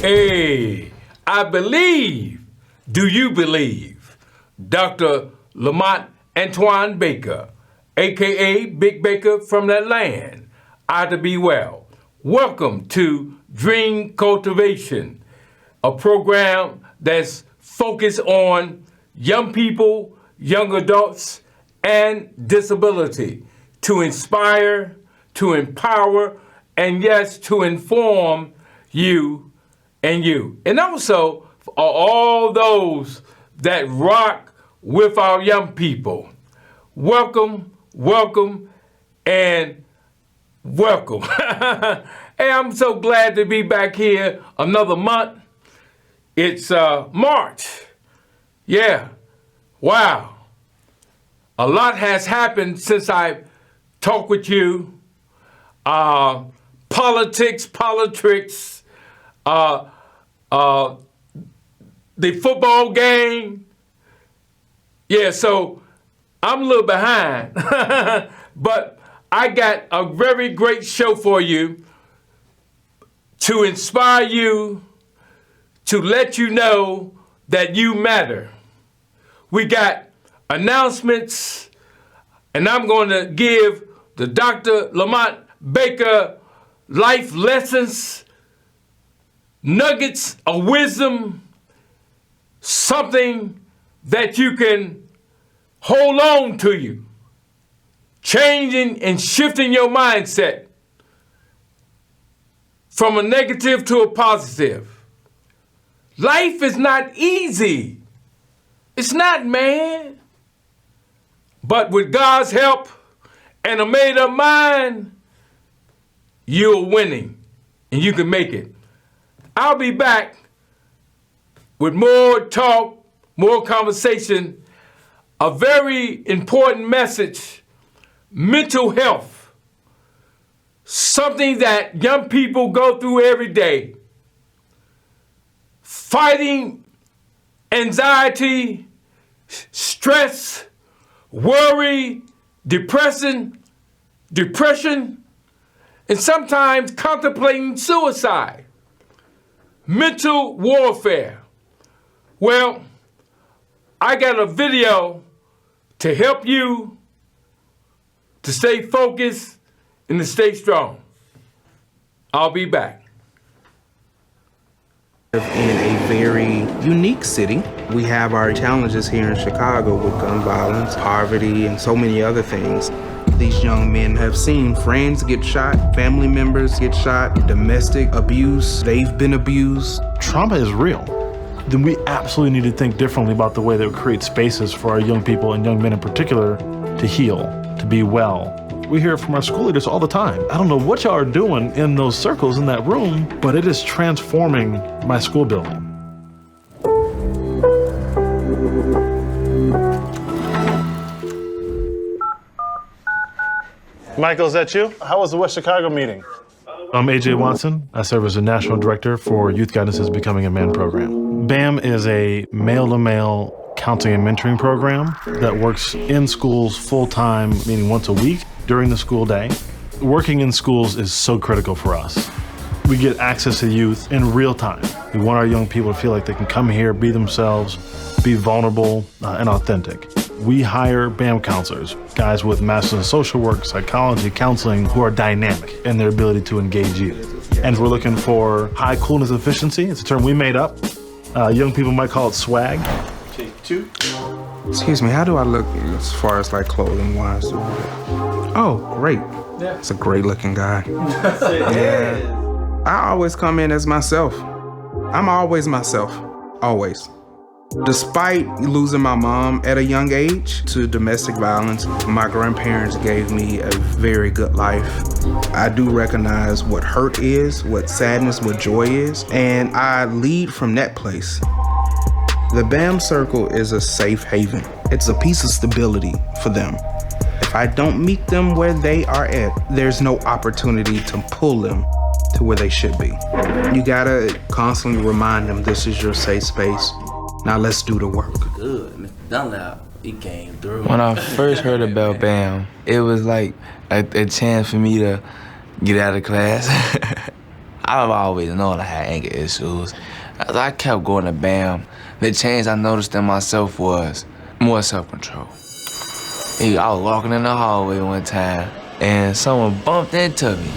Hey, I believe. Do you believe? Dr. Lamont Baker, a.k.a. Big Baker from that land, I to be well. Welcome to Dream Cultivation, a program that's focused on young people, young adults, and disability to inspire, to empower, and yes, to inform you and you. And also for all those that rock with our young people. Welcome, welcome, and welcome. Hey, I'm so glad to be back here another month. It's March. Yeah, wow. A lot has happened since I talked with you. Politics, the football game. Yeah, so I'm a little behind, but I got a very great show for you to inspire you, to let you know that you matter. We got announcements, and I'm going to give the Dr. Lamont Baker life lessons, nuggets of wisdom, something that you can hold on to you, changing and shifting your mindset from a negative to a positive. Life is not easy. It's not, man. But with God's help and a made-up mind, you're winning and you can make it. I'll be back with more talk, more conversation, a very important message, mental health, something that young people go through every day. Fighting anxiety, stress, worry, depression, and sometimes contemplating suicide. Mental warfare. Well, I got a video to help you to stay focused and to stay strong. I'll be back. In a very unique city. We have our challenges here in Chicago with gun violence, poverty, and so many other things. These young men have seen friends get shot, family members get shot, domestic abuse, they've been abused. Trauma is real. Then we absolutely need to think differently about the way that we create spaces for our young people and young men in particular to heal, to be well. We hear it from our school leaders all the time. I don't know what y'all are doing in those circles in that room, but it is transforming my school building. Michael, is that you? How was the West Chicago meeting? I'm AJ Watson. I serve as the National Director for Youth Guidance's Becoming a Man program. BAM is a male-to-male counseling and mentoring program that works in schools full-time, meaning once a week during the school day. Working in schools is so critical for us. We get access to youth in real time. We want our young people to feel like they can come here, be themselves, be vulnerable and authentic. We hire BAM counselors, guys with masters in social work, psychology, counseling, who are dynamic in their ability to engage youth. And we're looking for high coolness efficiency. It's a term we made up. Young people might call it swag. Take two. Excuse me, how do I look as far as like clothing wise? Oh, great. Yeah. It's a great looking guy. Yeah. I always come in as myself. I'm always myself, always. Despite losing my mom at a young age to domestic violence, my grandparents gave me a very good life. I do recognize what hurt is, what sadness, what joy is, and I lead from that place. The BAM Circle is a safe haven. It's a piece of stability for them. If I don't meet them where they are at, there's no opportunity to pull them to where they should be. You gotta constantly remind them this is your safe space. Now let's do the work. Good, Mr. Dunlap, he came through. When I first heard about BAM, it was like a chance for me to get out of class. I've always known I had anger issues. As I kept going to BAM, the change I noticed in myself was more self-control. I was walking in the hallway one time, and someone bumped into me.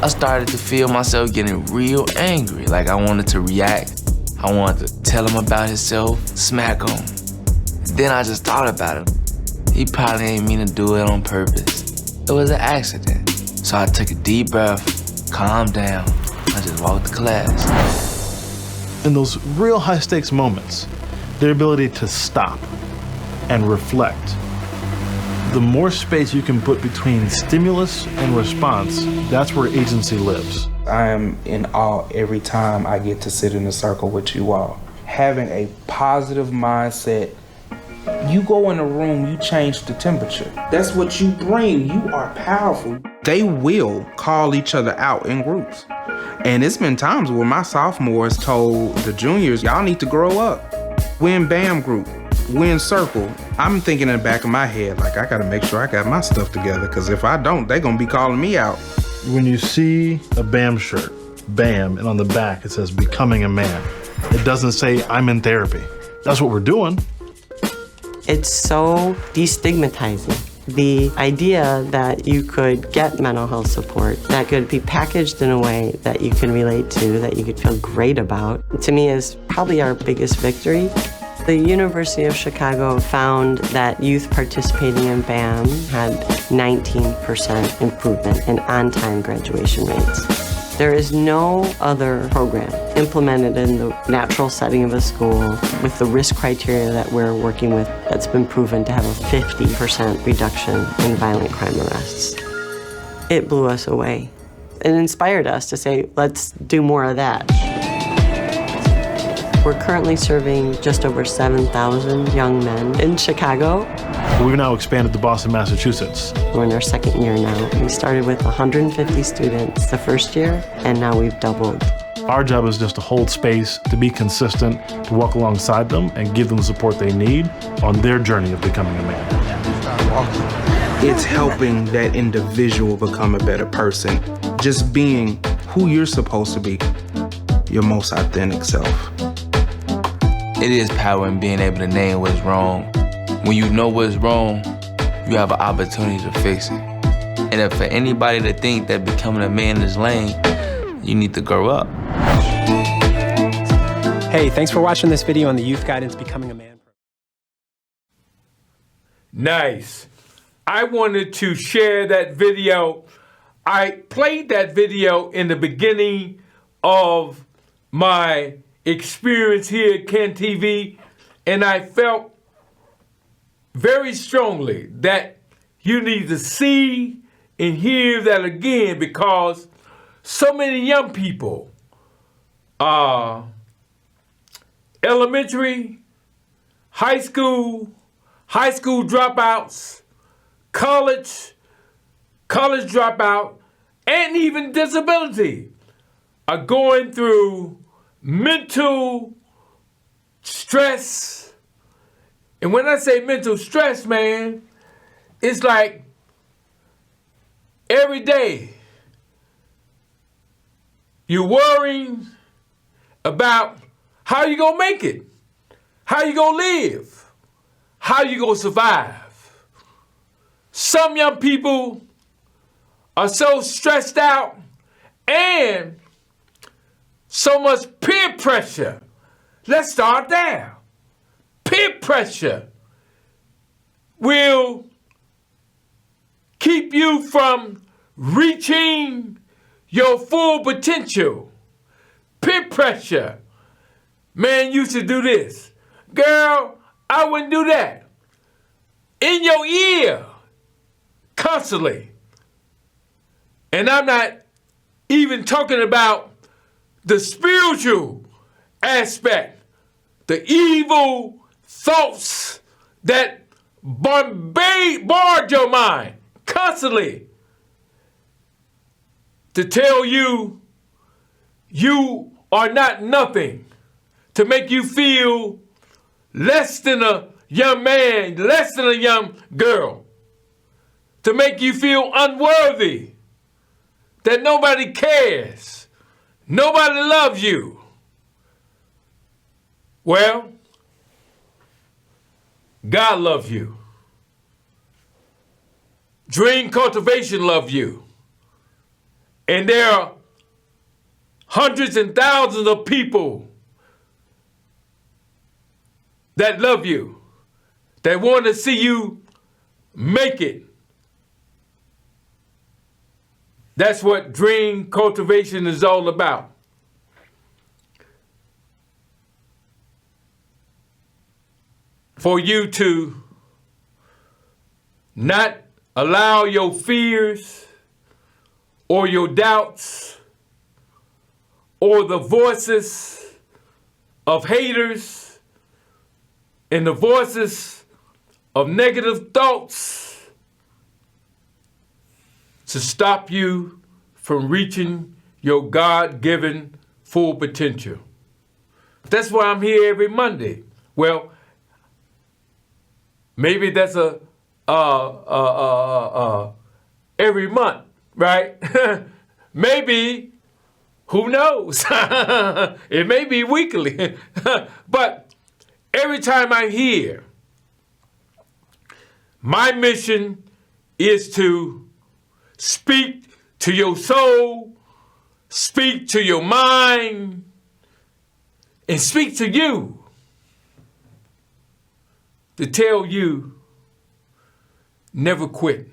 I started to feel myself getting real angry, like I wanted to react. I wanted to tell him about himself, smack him. Then I just thought about it. He probably ain't mean to do it on purpose. It was an accident. So I took a deep breath, calmed down, I just walked to class. In those real high-stakes moments, their ability to stop and reflect. The more space you can put between stimulus and response, that's where agency lives. I am in awe every time I get to sit in a circle with you all. Having a positive mindset, you go in a room, you change the temperature. That's what you bring. You are powerful. They will call each other out in groups. And it's been times where my sophomores told the juniors, y'all need to grow up. We're in BAM group. We're in circle. I'm thinking in the back of my head, like, I gotta make sure I got my stuff together, because if I don't, they're gonna be calling me out. When you see a BAM shirt, BAM, and on the back it says becoming a man, it doesn't say I'm in therapy. That's what we're doing. It's so destigmatizing. The idea that you could get mental health support that could be packaged in a way that you can relate to, that you could feel great about, to me is probably our biggest victory. The University of Chicago found that youth participating in BAM had 19% improvement in on-time graduation rates. There is no other program implemented in the natural setting of a school with the risk criteria that we're working with that's been proven to have a 50% reduction in violent crime arrests. It blew us away. It inspired us to say, let's do more of that. We're currently serving just over 7,000 young men in Chicago. We've now expanded to Boston, Massachusetts. We're in our second year now. We started with 150 students the first year, and now we've doubled. Our job is just to hold space, to be consistent, to walk alongside them and give them the support they need on their journey of becoming a man. It's helping that individual become a better person. Just being who you're supposed to be, your most authentic self. It is power in being able to name what's wrong. When you know what's wrong, you have an opportunity to fix it. And if for anybody to think that becoming a man is lame, you need to grow up. Hey, thanks for watching this video on the Youth Guidance Becoming a Man program. Nice. I wanted to share that video. I played that video in the beginning of my experience here at Ken TV, and I felt very strongly that you need to see and hear that again, because so many young people, elementary, high school dropouts, college dropout, and even disability are going through mental stress. And when I say mental stress, man, it's like every day you're worrying about how you gonna make it, how you gonna live, how you gonna survive. Some young people are so stressed out and so much peer pressure. Let's start there. Peer pressure will keep you from reaching your full potential. Peer pressure. Man, you should do this. Girl, I wouldn't do that. In your ear, constantly. And I'm not even talking about the spiritual aspect, the evil thoughts that bombard your mind constantly to tell you you are not nothing, to make you feel less than a young man, less than a young girl, to make you feel unworthy, that nobody cares. Nobody loves you. Well, God loves you. Dream Cultivation loves you. And there are hundreds and thousands of people that love you, that want to see you make it. That's what Dream Cultivation is all about. For you to not allow your fears or your doubts or the voices of haters and the voices of negative thoughts to stop you from reaching your God-given full potential. That's why I'm here every Monday. Well, maybe that's every month, right? Maybe, who knows? It may be weekly. But every time I'm here, my mission is to speak to your soul, speak to your mind, and speak to you to tell you, never quit.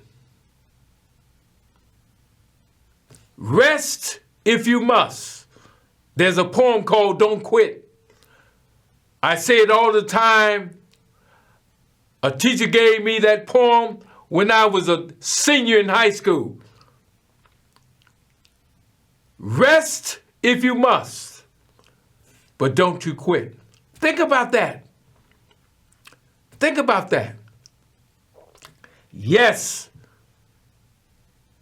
Rest if you must. There's a poem called Don't Quit. I say it all the time. A teacher gave me that poem when I was a senior in high school. Rest if you must, but don't you quit. Think about that. Think about that. Yes,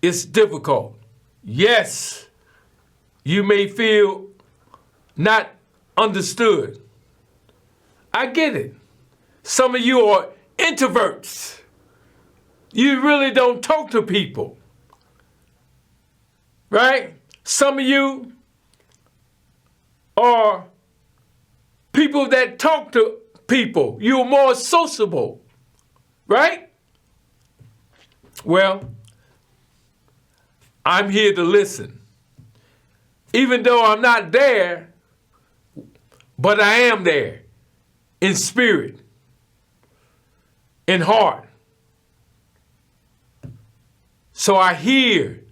it's difficult. Yes, you may feel not understood. I get it. Some of you are introverts. You really don't talk to people, right? Some of you are people that talk to people. You're more sociable, right? Well, I'm here to listen. Even though I'm not there, but I am there in spirit, in heart. So I hear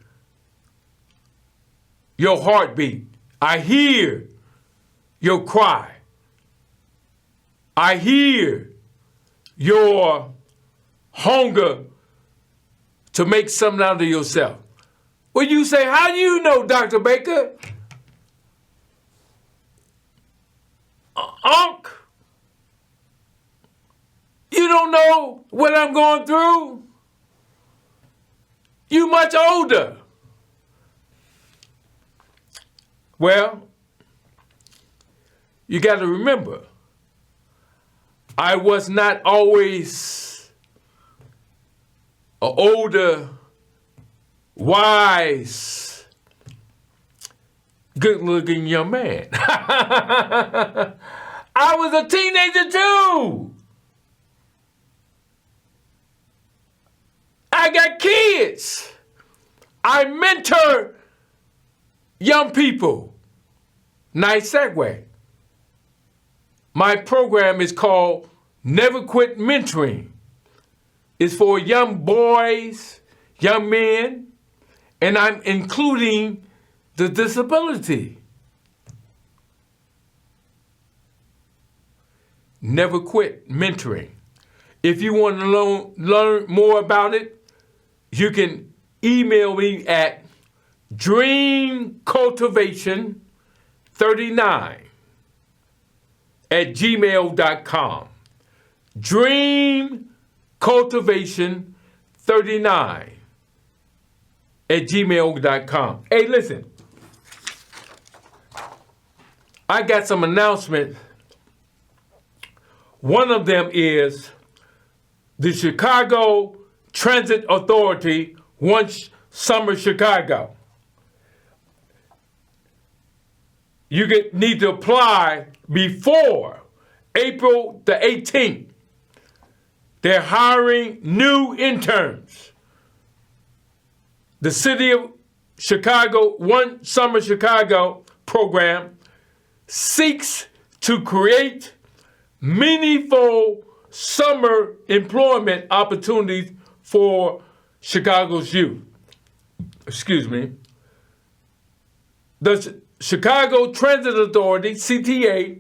your heartbeat. I hear your cry. I hear your hunger to make something out of yourself. Well, you say, how do you know, Dr. Baker? Unc, you don't know what I'm going through? You much older. Well, you got to remember, I was not always an older, wise, good-looking young man. I was a teenager too. I got kids. I mentor young people. Nice segue. My program is called Never Quit Mentoring. It's for young boys, young men, and I'm including the disability. Never Quit Mentoring. If you want to learn more about it, you can email me at dreamcultivation39@gmail.com. dreamcultivation39@gmail.com. Hey, listen. I got some announcements. One of them is the Chicago Transit Authority wants Summer Chicago. you need to apply before April the 18th. They're hiring new interns. The City of Chicago, One Summer Chicago program seeks to create meaningful summer employment opportunities for Chicago's youth. Excuse me. The Chicago Transit Authority, CTA,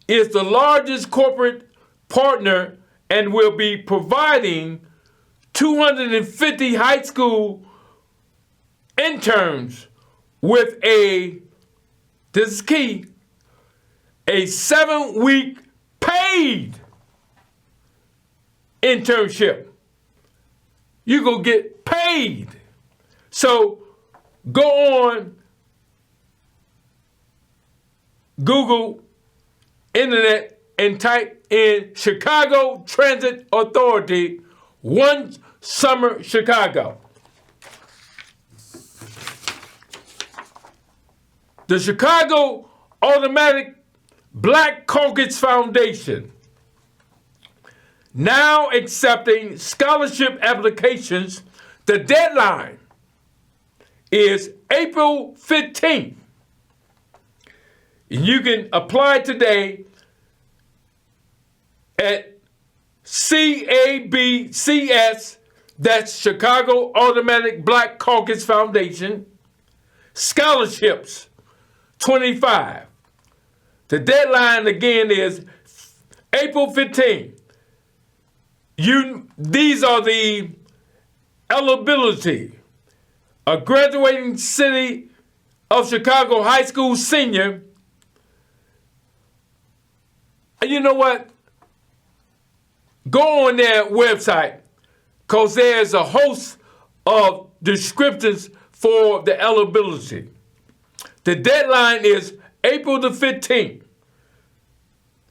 is the largest corporate partner and will be providing 250 high school interns with this is key, a 7-week paid internship. You gonna get paid. So go on Google, internet, and type in Chicago Transit Authority, One Summer Chicago. The Chicago Automatic Black Caucus Foundation, now accepting scholarship applications. The deadline is April 15th. You can apply today at CABCS, that's Chicago Automatic Black Caucus Foundation, scholarships 25. The deadline again is April 15th. These are the eligibility. A graduating City of Chicago high school senior. You know what? Go on their website, because there's a host of descriptions for the eligibility. The deadline is April the 15th.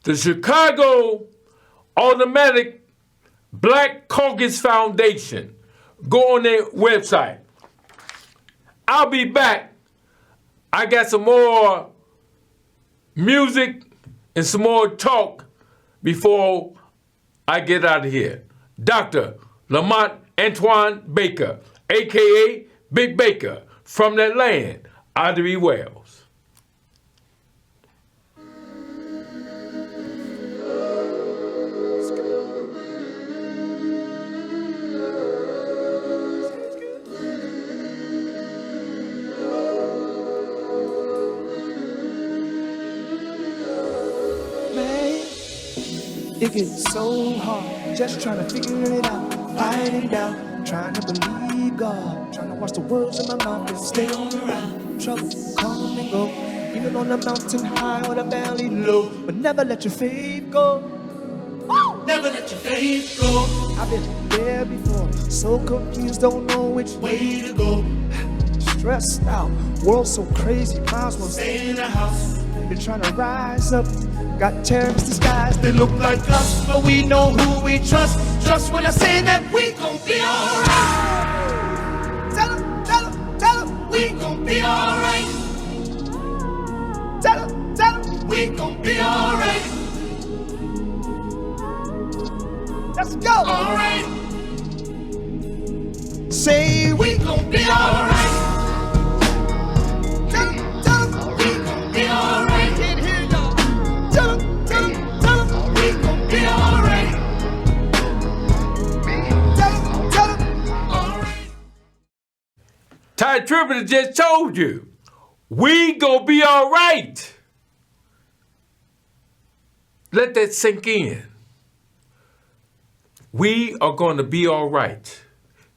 The Chicago Automatic Black Caucus Foundation. Go on their website. I'll be back. I got some more music and some more talk before I get out of here. Dr. Lamont Antoine Baker, a.k.a. Big Baker, from that land, Ottery Wells. It gets so hard, just trying to figure it out, fighting it out, trying to believe God, trying to watch the words in my mouth and stay on the route. Trouble come and go, even on the mountain high or the valley low, but never let your faith go. Never let your faith go. I've been there before, so confused, don't know which way to go. Stressed out, world so crazy, might as well stay in the house. Been trying to rise up, got terrorist disguised. They look like us, but we know who we trust. Trust when I say that we gon' be alright. Tell them, we gon' be alright. Tell them, we gon' be alright. Let's go. Alright. Say we gon' be alright. Tell them, we gon' be alright. Can't hear y'all. Tell them, we gon' be alright. Tell them, alright. Ty Tribbett just told you, we gonna be all right. Let that sink in. We are going to be all right.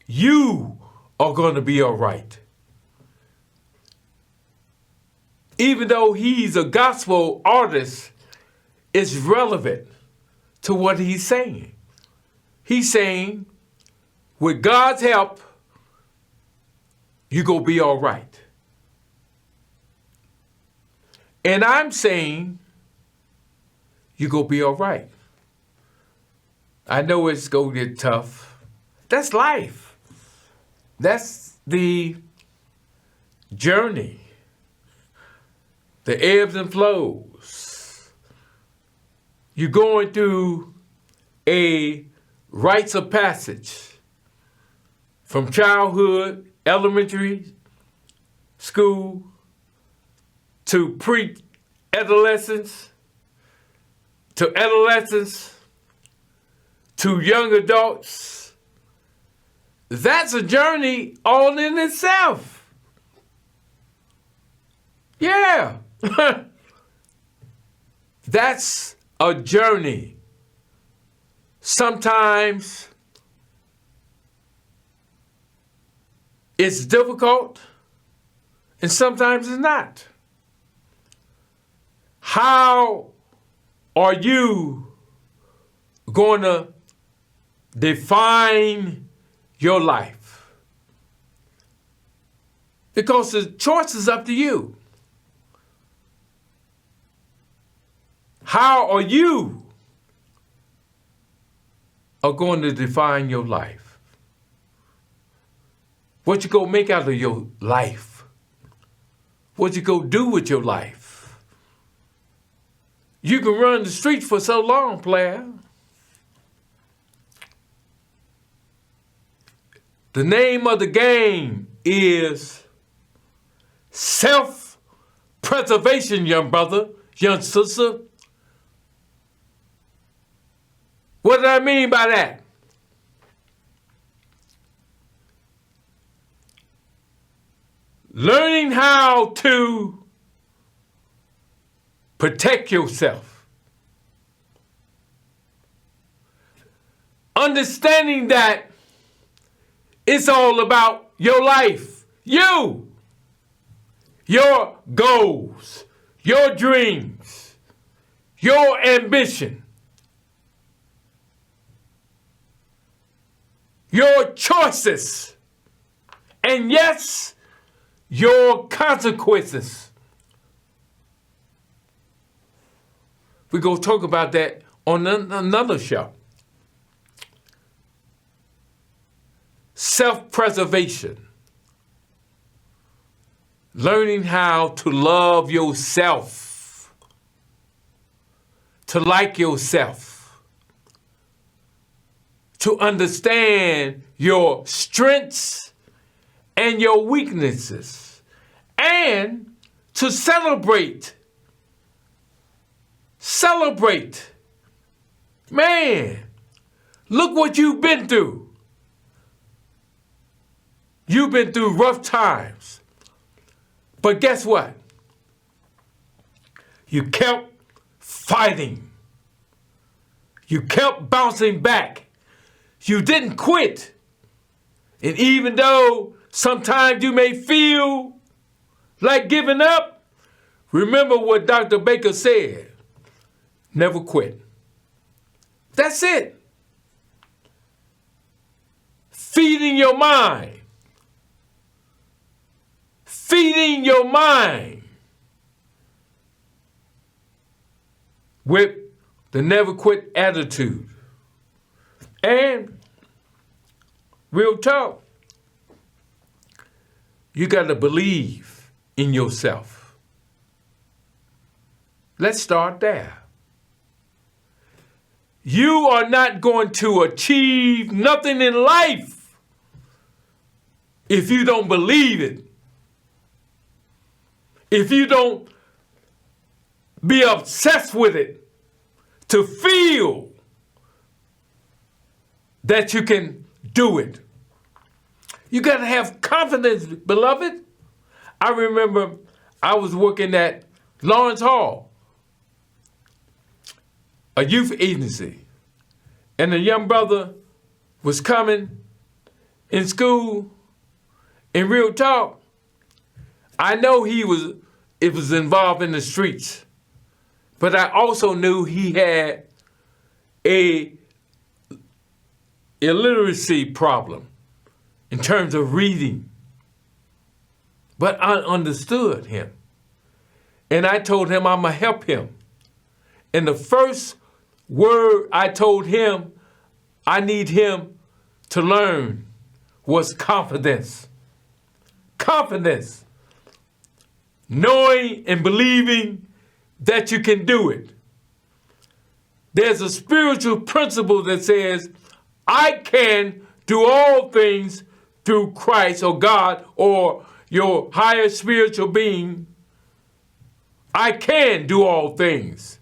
You are going to be all right. Even though he's a gospel artist, it's relevant to what he's saying. He's saying, with God's help, you're going to be all right. And I'm saying, you're going to be all right. I know it's going to get tough. That's life. That's the journey. the ebbs and flows. You're going through a rites of passage from childhood, elementary school, to pre-adolescence, to adolescence, to young adults. That's a journey all in itself. Yeah. That's a journey. Sometimes it's difficult and sometimes it's not. How are you going to define your life? Because the choice is up to you. How are you going to define your life? What you gonna make out of your life? What you gonna do with your life? You can run the streets for so long, player. The name of the game is self-preservation, young brother, young sister. What do I mean by that? Learning how to protect yourself. Understanding that it's all about your life, you, your goals, your dreams, your ambition, your choices, and yes, your consequences. We're going to talk about that on another show. Self-preservation. Learning how to love yourself, to like yourself, to understand your strengths and your weaknesses, and to celebrate. Celebrate. Man, look what you've been through. You've been through rough times. But guess what? You kept fighting. You kept bouncing back. You didn't quit. And even though sometimes you may feel like giving up, remember what Dr. Baker said. Never quit. That's it. Feeding your mind. Feeding your mind with the never quit attitude. And real talk, you got to believe in yourself. Let's start there. You are not going to achieve nothing in life if you don't believe it. If you don't be obsessed with it, to feel that you can do it. You got to have confidence, beloved. I remember I was working at Lawrence Hall, a youth agency, and a young brother was coming in school. In real talk, I know it was involved in the streets, but I also knew he had a illiteracy problem in terms of reading. But I understood him. And I told him I'm going to help him. And the first word I told him I need him to learn was confidence. Confidence. knowing and believing that you can do it. There's a spiritual principle that says, I can do all things through Christ or God or your higher spiritual being. I can do all things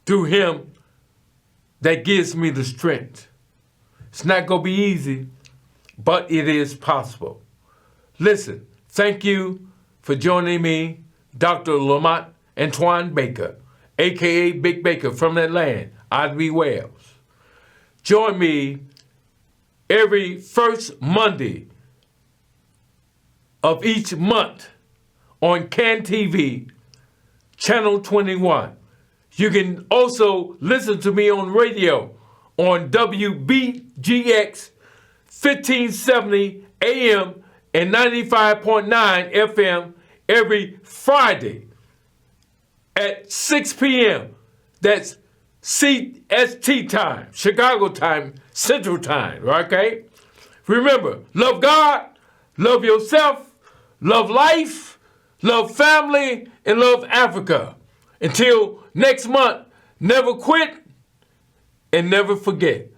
through him that gives me the strength. It's not going to be easy, but it is possible. Listen, thank you for joining me, Dr. Lamont Antoine Baker, a.k.a. Big Baker from that land, Ivy Wells. Join me every first Monday of each month on CAN TV, Channel 21. You can also listen to me on radio on WBGX 1570 AM and 95.9 FM every Friday at 6 p.m. That's CST time, Chicago time, Central time, okay? Remember, love God, love yourself, love life, love family, and love Africa. Until next month, never quit and never forget.